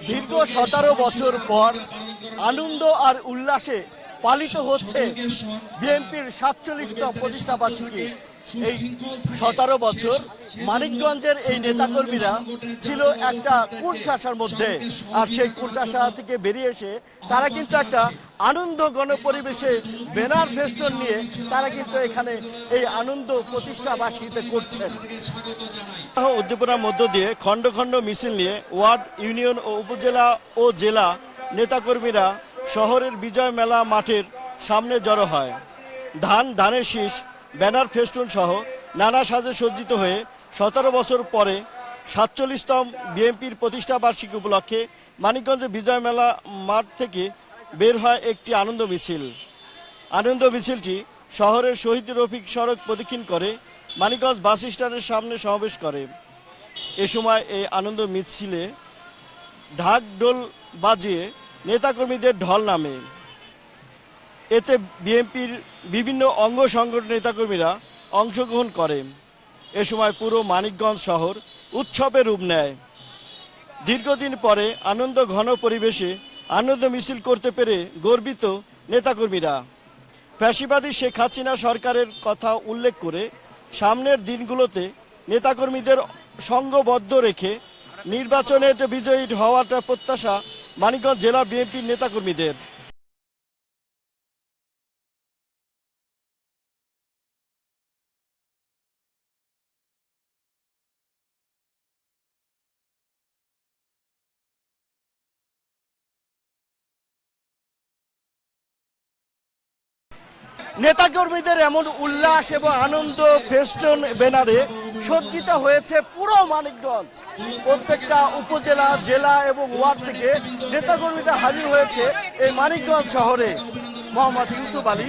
দীর্ঘ 17 বছর পর আনন্দ আর উল্লাসে পালিত হচ্ছে বিএনপির 47তম প্রতিষ্ঠাবার্ষিকী। এই 17 বছর মানিকগঞ্জের এই নেতাকর্মীরা ছিল একটা কুটঘাসার মধ্যে, আর সেই কুটঘাসা থেকে বেরিয়ে এসে তারা কিন্তু একটা আনন্দ গণপরিবেশে ব্যানার ফেস্টুন নিয়ে তারা কিন্তু এখানে এই আনন্দ প্রতিষ্ঠাবার্ষিকীতে করছেন। উদ্দীপনার মধ্য দিয়ে খণ্ড খণ্ড মিছিল নিয়ে ওয়ার্ড, ইউনিয়ন ও উপজেলা ও জেলা নেতাকর্মীরা শহরের বিজয় মেলা মাঠের সামনে জড়ো হয়। ধানের শীষ, ব্যানার ফেস্টুন সহ নানা সাজে সজ্জিত হয়ে 17 বছর পরে 47তম বিএনপির প্রতিষ্ঠাবার্ষিকী উপলক্ষে মানিকগঞ্জে বিজয় মেলা মাঠ থেকে বের হয় একটি আনন্দ মিছিল। আনন্দ মিছিলটি শহরের শহীদ রফিক সড়ক প্রদক্ষিণ করে মানিকগঞ্জ বাস স্ট্যান্ডের সামনে সমাবেশ করে। এ সময় এই আনন্দ মিছিলে ঢাক ঢোল বাজিয়ে নেতাকর্মীদের ঢল নামে। এতে বিএনপির বিভিন্ন অঙ্গ সংগঠন নেতাকর্মীরা অংশগ্রহণ করে। এ সময় পুরো মানিকগঞ্জ শহর উৎসবের রূপ নেয়। দীর্ঘদিন পরে আনন্দ ঘন পরিবেশে আনন্দ মিছিল করতে পেরে গর্বিত নেতাকর্মীরা। ফ্যাসিবাদী শেখ হাসিনা সরকারের কথা উল্লেখ করে সামনের দিনগুলোতে নেতাকর্মীদের সংঘবদ্ধ রেখে নির্বাচনে বিজয়ী হওয়াটা প্রত্যাশা মানিকগঞ্জ জেলা বিএনপির নেতাকর্মীদের। নেতাকর্মীদের এমন উল্লাস এবং আনন্দ ফেস্টুন ব্যানারে সজ্জিত হয়েছে পুরো মানিকগঞ্জ। প্রত্যেকটা উপজেলা, জেলা এবং ওয়ার্ড থেকে নেতাকর্মীরা হাজির হয়েছে এই মানিকগঞ্জ শহরে। মোহাম্মদ ইউসুফ আলী।